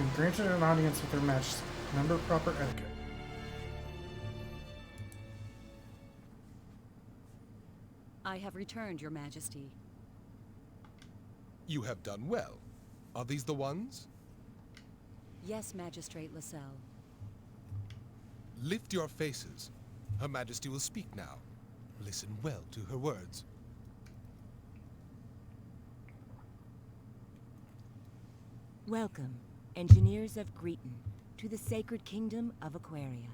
been granted an audience with Her Majesty. Remember proper etiquette. I have returned, Your Majesty. You have done well. Are these the ones? Yes, Magistrate Lascelles. Lift your faces. Her Majesty will speak now. Listen well to her words. Welcome, engineers of Greeton, to the sacred kingdom of Aquaria.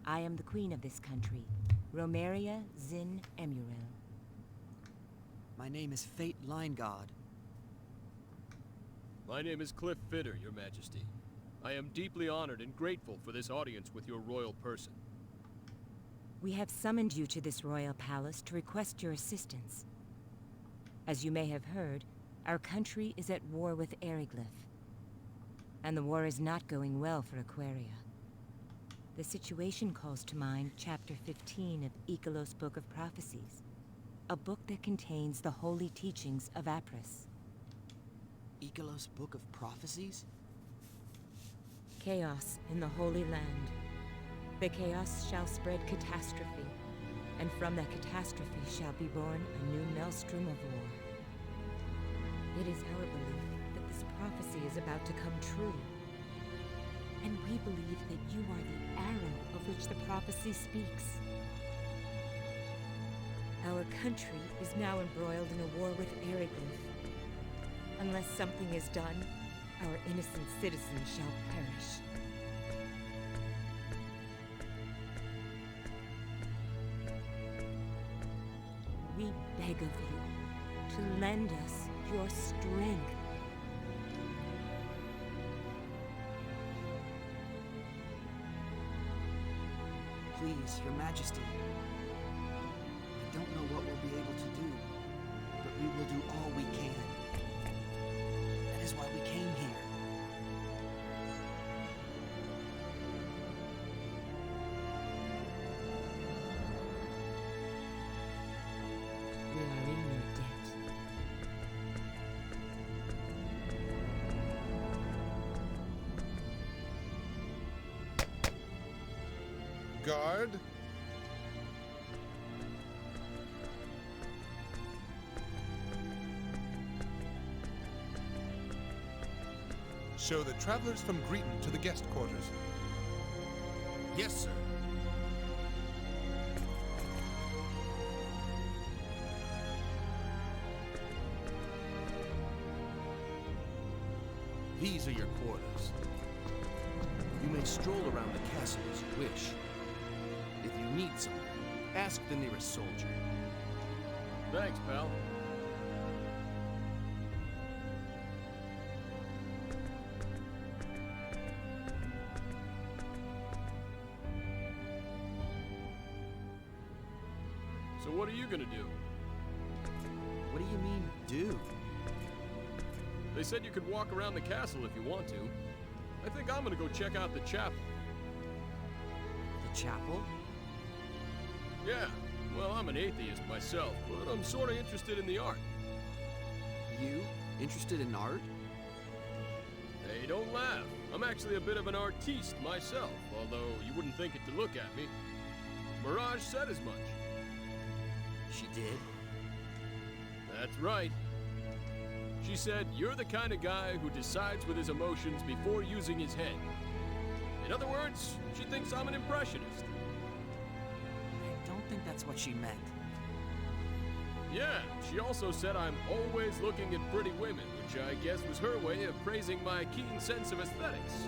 I am the queen of this country, Romeria Zin Emuril. My name is Fayt Leingod. My name is Cliff Fitter, Your Majesty. I am deeply honored and grateful for this audience with your royal person. We have summoned you to this royal palace to request your assistance. As you may have heard, our country is at war with Eriglyph. And the war is not going well for Aquaria. The situation calls to mind Chapter 15 of Ikelos' Book of Prophecies, a book that contains the holy teachings of Apris. Ikelos' Book of Prophecies? Chaos in the Holy Land. The chaos shall spread catastrophe, and from that catastrophe shall be born a new maelstrom of war. It is our belief that this prophecy is about to come true. And we believe that you are the arrow of which the prophecy speaks. Our country is now embroiled in a war with Eriglyph. Unless something is done, our innocent citizens shall perish. We beg of you to lend us your strength. Please, Your Majesty. I don't know what we'll be able to do, but we will do all we can. That is why we came here. We are in your debt. Guard. Show the travelers from Greeton to the guest quarters. Yes, sir. These are your quarters. You may stroll around the castle as you wish. If you need something, ask the nearest soldier. Thanks, pal. So what are you gonna do? What do you mean, do? They said you could walk around the castle if you want to. I think I'm gonna go check out the chapel. The chapel? Yeah, well, I'm an atheist myself, but I'm sorta interested in the art. You? Interested in art? Hey, don't laugh. I'm actually a bit of an artiste myself, although you wouldn't think it to look at me. Mirage said as much. She did? That's right. She said, you're the kind of guy who decides with his emotions before using his head. In other words, she thinks I'm an impressionist. I don't think that's what she meant. Yeah, she also said I'm always looking at pretty women, which I guess was her way of praising my keen sense of aesthetics,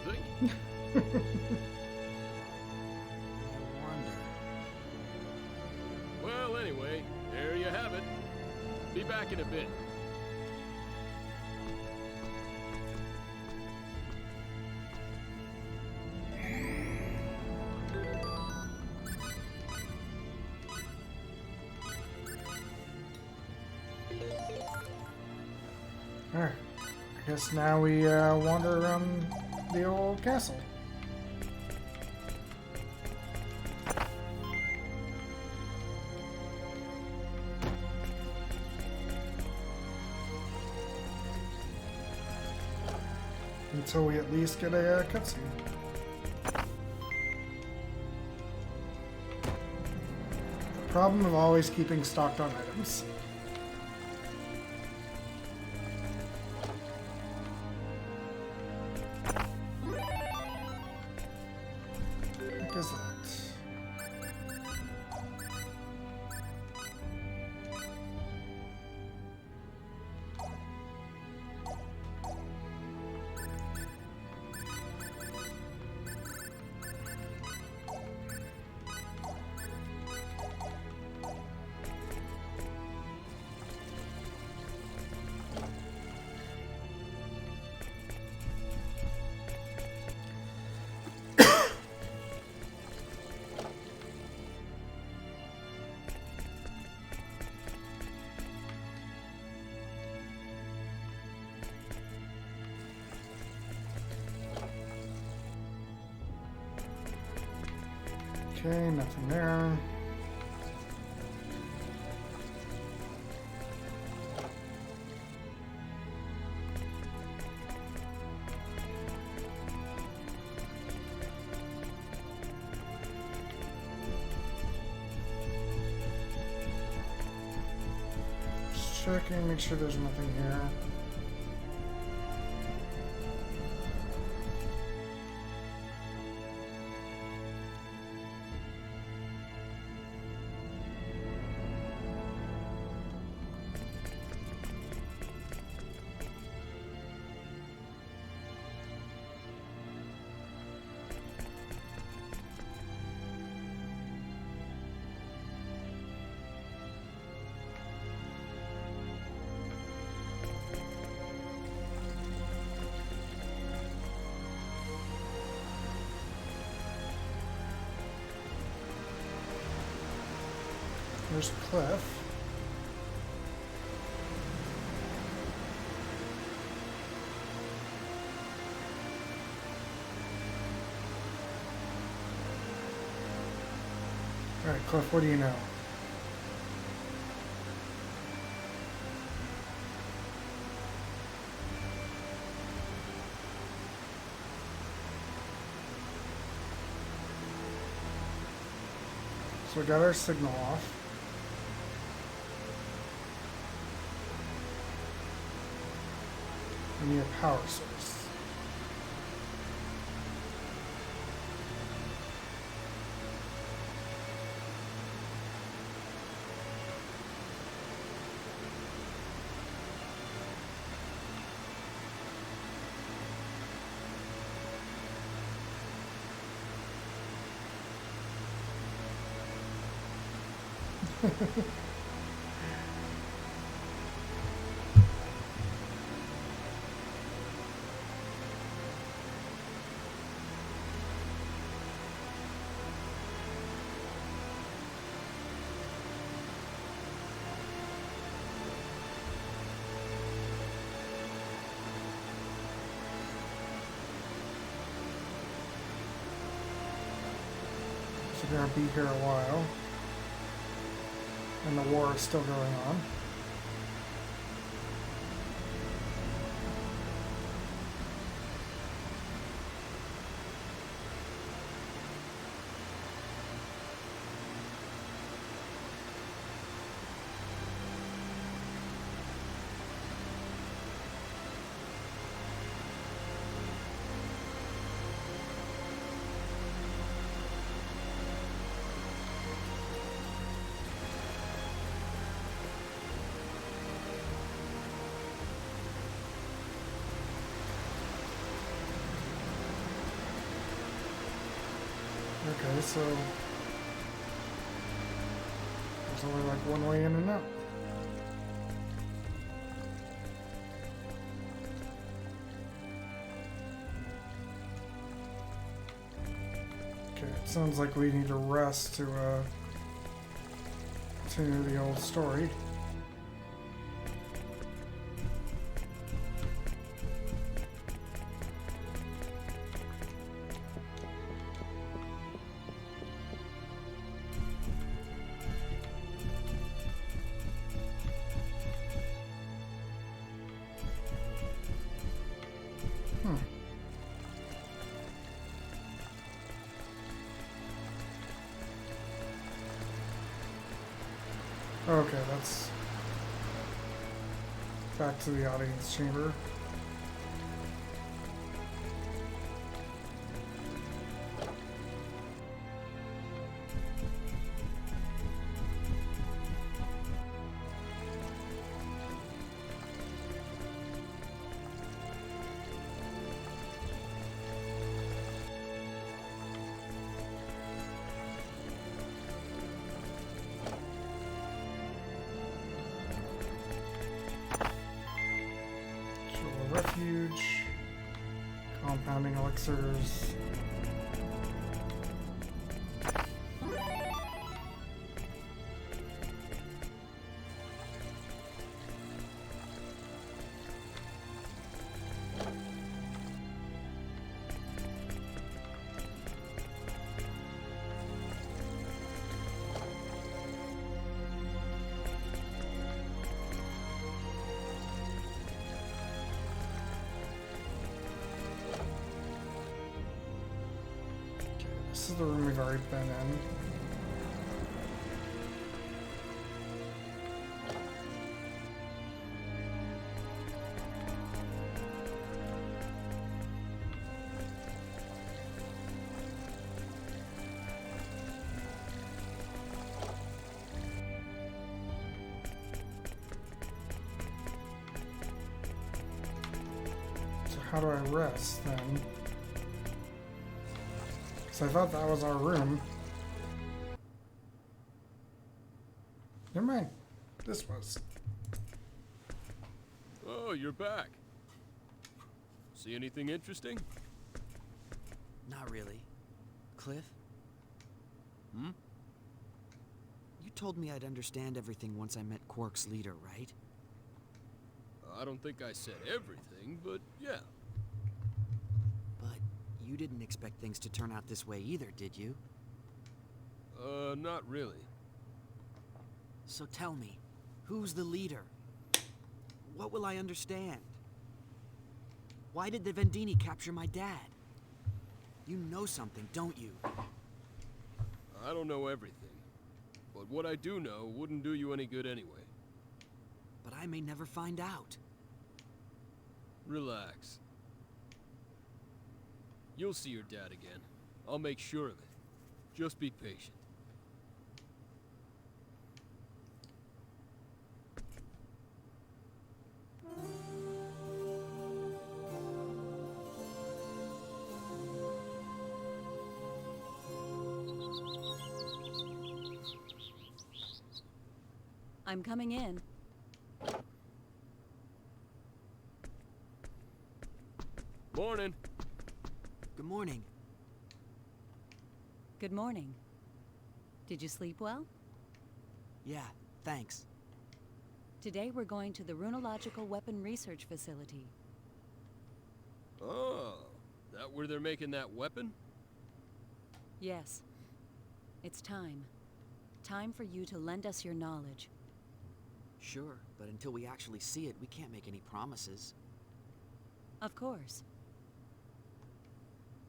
don't you think? I wonder. Well, anyway, there you have it. Be back in a bit. Alright. I guess now we wander around the old castle. until we at least get a cutscene. Problem of always keeping stocked on items. What is that? Okay, nothing there. Just checking, make sure there's nothing here. There's a cliff. Alright, Cliff, what do you know? So we got our signal off. We need a power source. So we're gonna be here a while. And the war is still going on. Okay, so there's only like one way in and out. Okay, it sounds like we need to rest to continue the old story. Okay, that's back to the audience chamber. Refuge, compounding elixirs. This is the room we've already been in. So how do I rest then? So I thought that was our room. Never mind. This was. Oh, you're back. See anything interesting? Not really. Cliff? Hmm? You told me I'd understand everything once I met Quark's leader, right? I don't think I said everything, but yeah. But you didn't expect things to turn out this way either, did you? Not really. So tell me, who's the leader? What will I understand? Why did the Vendeeni capture my dad? You know something, don't you? I don't know everything. But what I do know wouldn't do you any good anyway. But I may never find out. Relax. You'll see your dad again. I'll make sure of it. Just be patient. I'm coming in. Morning. Good morning. Good morning. Did you sleep well? Yeah, thanks. Today we're going to the Runological Weapon Research Facility. Oh, that where they're making that weapon? Yes. It's time. Time for you to lend us your knowledge. Sure, but until we actually see it, we can't make any promises. Of course.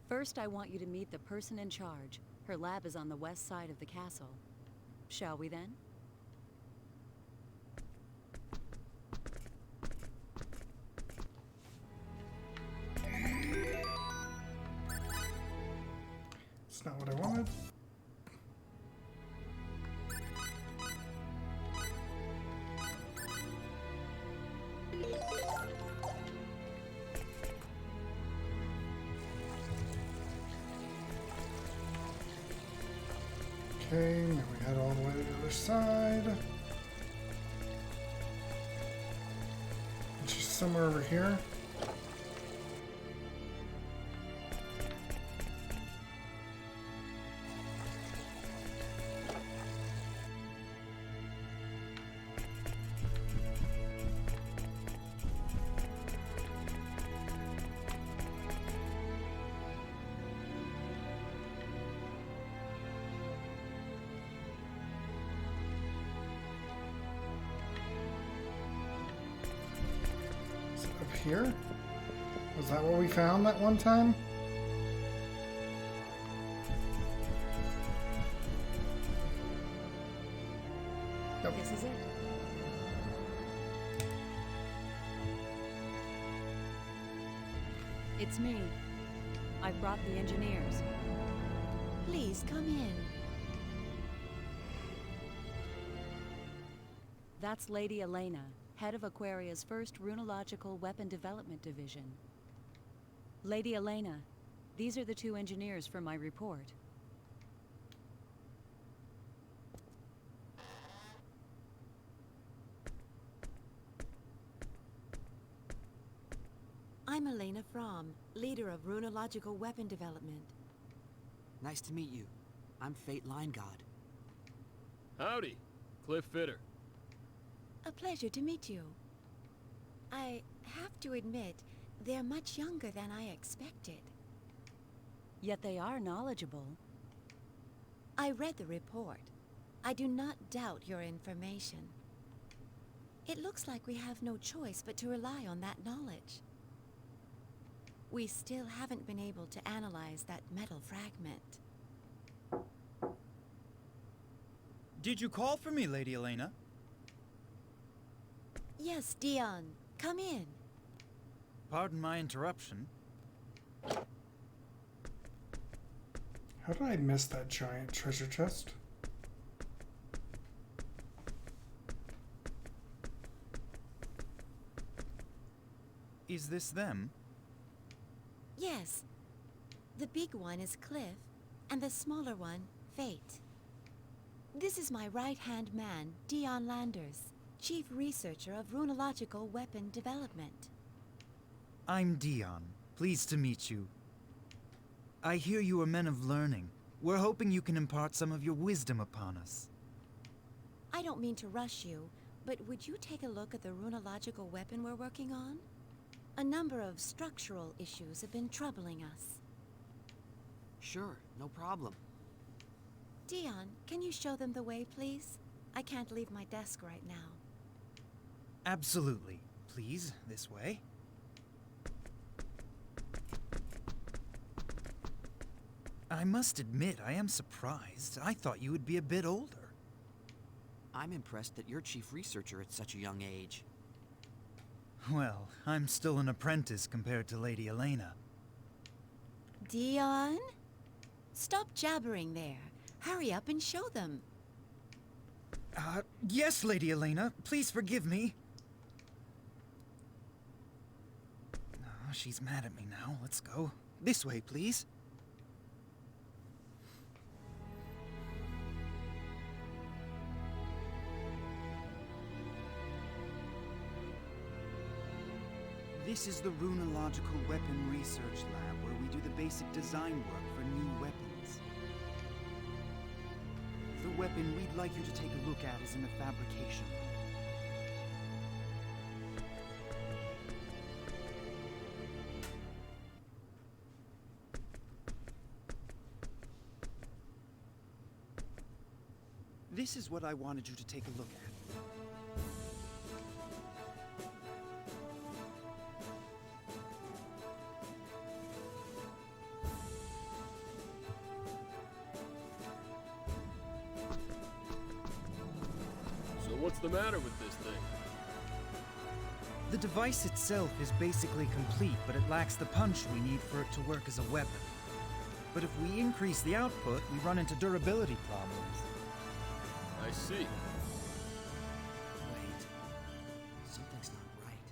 First, I want you to meet the person in charge. Her lab is on the west side of the castle. Shall we then? It's not what I wanted. Okay, now we head all the way to the other side. Which is somewhere over here. Here? Was that what we found that one time? This is it. It's me. I've brought the engineers. Please come in. That's Lady Elena, head of Aquaria's first runological weapon development division. Lady Elena, these are the two engineers for my report. I'm Elena Fromm, leader of runological weapon development. Nice to meet you. I'm Fayt Leingod. Howdy, Cliff Fitter. A pleasure to meet you. I have to admit, they're much younger than I expected. Yet they are knowledgeable. I read the report. I do not doubt your information. It looks like we have no choice but to rely on that knowledge. We still haven't been able to analyze that metal fragment. Did you call for me, Lady Elena? Yes, Dion. Come in. Pardon my interruption. How did I miss that giant treasure chest? Is this them? Yes. The big one is Cliff, and the smaller one, Fayt. This is my right-hand man, Dion Landers, chief researcher of runological weapon development. I'm Dion. Pleased to meet you. I hear you are men of learning. We're hoping you can impart some of your wisdom upon us. I don't mean to rush you, but would you take a look at the runological weapon we're working on? A number of structural issues have been troubling us. Sure, no problem. Dion, can you show them the way, please? I can't leave my desk right now. Absolutely. Please, this way. I must admit, I am surprised. I thought you would be a bit older. I'm impressed that you're chief researcher at such a young age. Well, I'm still an apprentice compared to Lady Elena. Dion? Stop jabbering there. Hurry up and show them. Yes, Lady Elena. Please forgive me. Oh, she's mad at me now. Let's go. This way, please. This is the Runological Weapon Research Lab, where we do the basic design work for new weapons. The weapon we'd like you to take a look at is in the fabrication room. This is what I wanted you to take a look at. What's the matter with this thing? The device itself is basically complete, but it lacks the punch we need for it to work as a weapon. But if we increase the output, we run into durability problems. I see. Wait. Something's not right.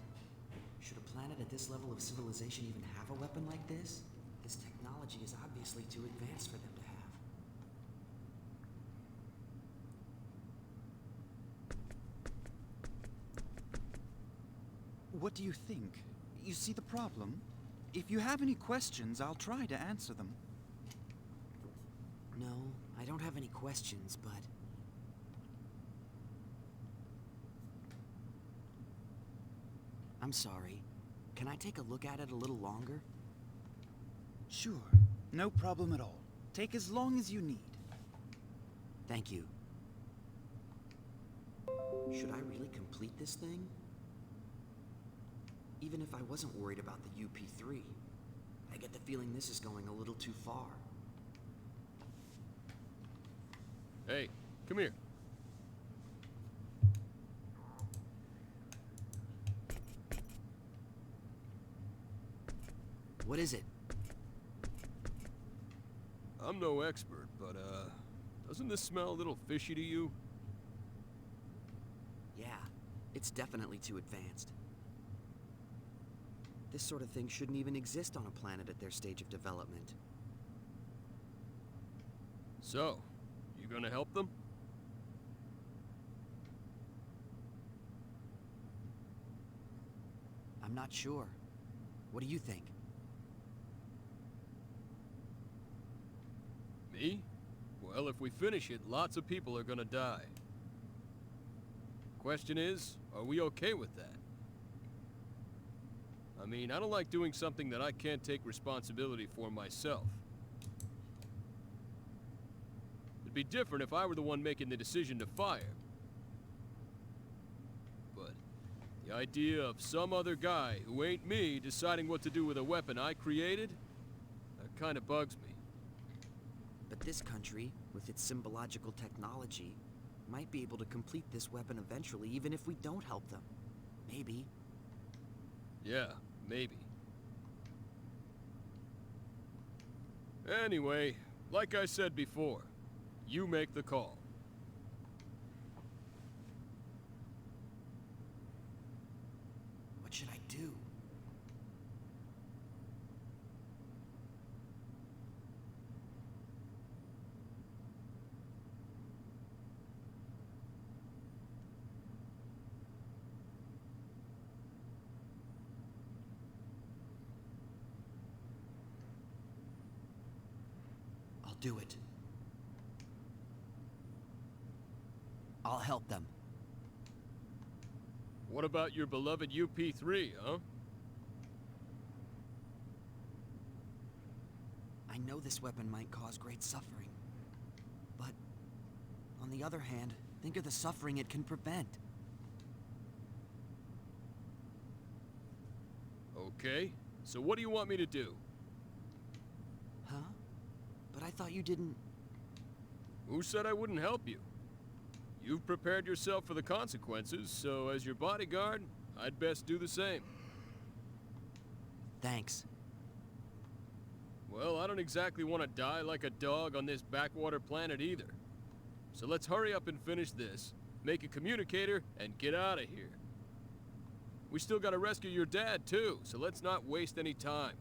Should a planet at this level of civilization even have a weapon like this? This technology is obviously too advanced for them to have. What do you think? You see the problem? If you have any questions, I'll try to answer them. No, I don't have any questions, but... I'm sorry. Can I take a look at it a little longer? Sure. No problem at all. Take as long as you need. Thank you. Should I really complete this thing? Even if I wasn't worried about the UP3, I get the feeling this is going a little too far. Hey, come here. What is it? I'm no expert, but, doesn't this smell a little fishy to you? Yeah, it's definitely too advanced. This sort of thing shouldn't even exist on a planet at their stage of development. So, you gonna help them? I'm not sure. What do you think? Me? Well, if we finish it, lots of people are gonna die. Question is, are we okay with that? I mean, I don't like doing something that I can't take responsibility for myself. It'd be different if I were the one making the decision to fire. But the idea of some other guy who ain't me deciding what to do with a weapon I created, that kind of bugs me. But this country, with its symbological technology, might be able to complete this weapon eventually, even if we don't help them. Maybe. Yeah, maybe. Anyway, like I said before, you make the call. What should I do? I'll do it. I'll help them. What about your beloved UP3, huh? I know this weapon might cause great suffering. But, on the other hand, think of the suffering it can prevent. Okay, so what do you want me to do? Huh? But I thought you didn't... Who said I wouldn't help you? You've prepared yourself for the consequences, so as your bodyguard, I'd best do the same. Thanks. Well, I don't exactly want to die like a dog on this backwater planet either. So let's hurry up and finish this, make a communicator, and get out of here. We still gotta rescue your dad, too, so let's not waste any time.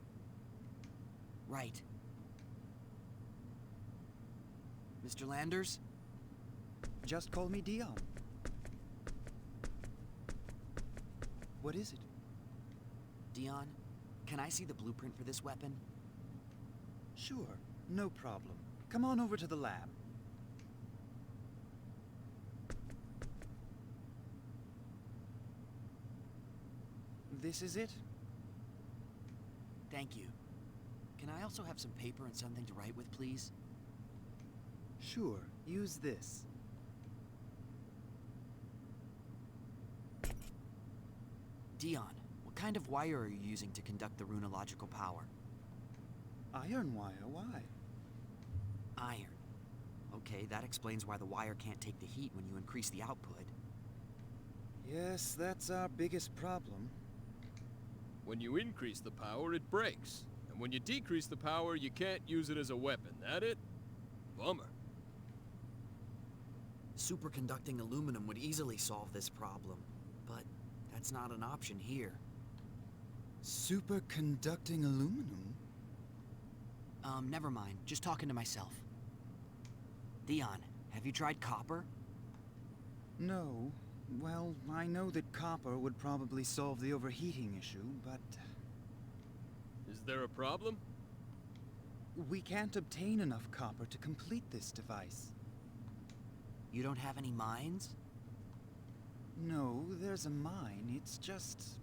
Right. Mr. Landers? Just call me Dion. What is it? Dion, can I see the blueprint for this weapon? Sure, no problem. Come on over to the lab. This is it? Thank you. Can I also have some paper and something to write with, please? Sure, use this. Dion, what kind of wire are you using to conduct the runological power? Iron wire, why? Iron. Okay, that explains why the wire can't take the heat when you increase the output. Yes, that's our biggest problem. When you increase the power, it breaks. And when you decrease the power, you can't use it as a weapon. That it? Bummer. Superconducting aluminum would easily solve this problem, but that's not an option here. Superconducting aluminum? Never mind. Just talking to myself. Dion, have you tried copper? No. Well, I know that copper would probably solve the overheating issue, but... Is there a problem? we can't obtain enough copper to complete this device. You don't have any mines? No, there's a mine. It's just...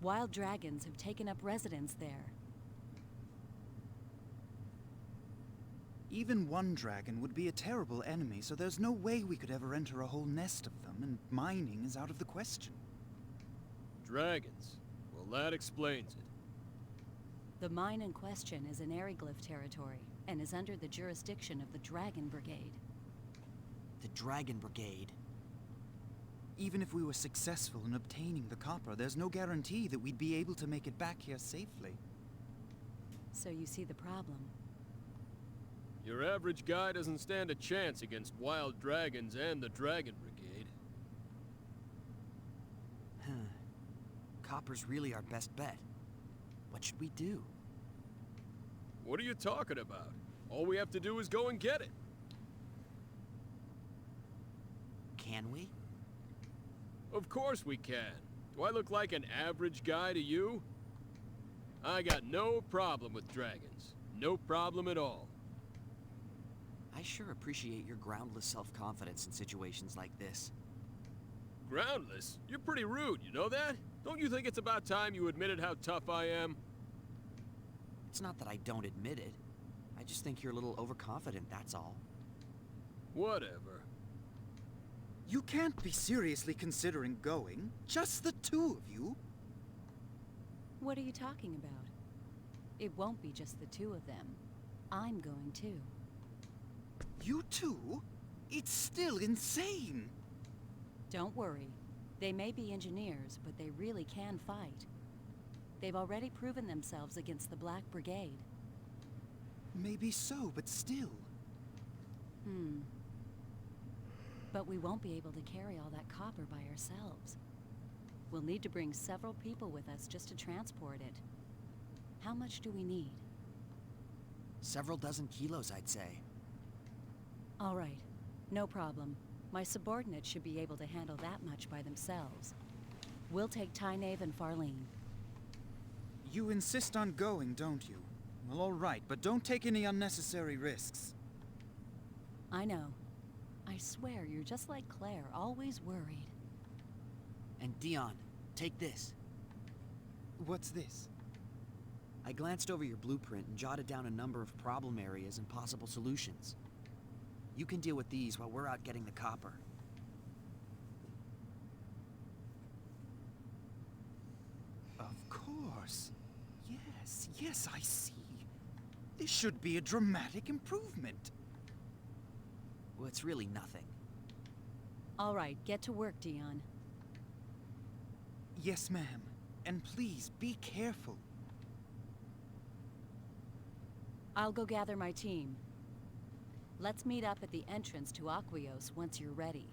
Wild dragons have taken up residence there. Even one dragon would be a terrible enemy, so there's no way we could ever enter a whole nest of them, and mining is out of the question. Dragons. Well, that explains it. The mine in question is in Aryglyph territory, and is under the jurisdiction of the Dragon Brigade. The Dragon Brigade? Even if we were successful in obtaining the copper, there's no guarantee that we'd be able to make it back here safely. So you see the problem. Your average guy doesn't stand a chance against wild dragons and the Dragon Brigade. Copper's really our best bet. What should we do? What are you talking about? All we have to do is go and get it. Can we? Of course we can. Do I look like an average guy to you? I got no problem with dragons. No problem at all. I sure appreciate your groundless self-confidence in situations like this. Groundless? You're pretty rude, you know that? Don't you think it's about time you admitted how tough I am? It's not that I don't admit it. I just think you're a little overconfident, that's all. Whatever. You can't be seriously considering going. Just the two of you. What are you talking about? It won't be just the two of them. I'm going too. You two? It's still insane. Don't worry. They may be engineers, but they really can fight. They've already proven themselves against the Black Brigade. Maybe so, but still. But we won't be able to carry all that copper by ourselves. We'll need to bring several people with us just to transport it. How much do we need? Several dozen kilos, I'd say. All right. No problem. My subordinates should be able to handle that much by themselves. We'll take Tynaeve and Farlene. You insist on going, don't you? Well, all right, but don't take any unnecessary risks. I know. I swear you're just like Claire, always worried. And Dion, take this. What's this? I glanced over your blueprint and jotted down a number of problem areas and possible solutions. You can deal with these while we're out getting the copper. Of course. Yes, I see. This should be a dramatic improvement. Well, it's really nothing. All right, get to work, Dion. Yes, ma'am. And please, be careful. I'll go gather my team. Let's meet up at the entrance to Aquios once you're ready.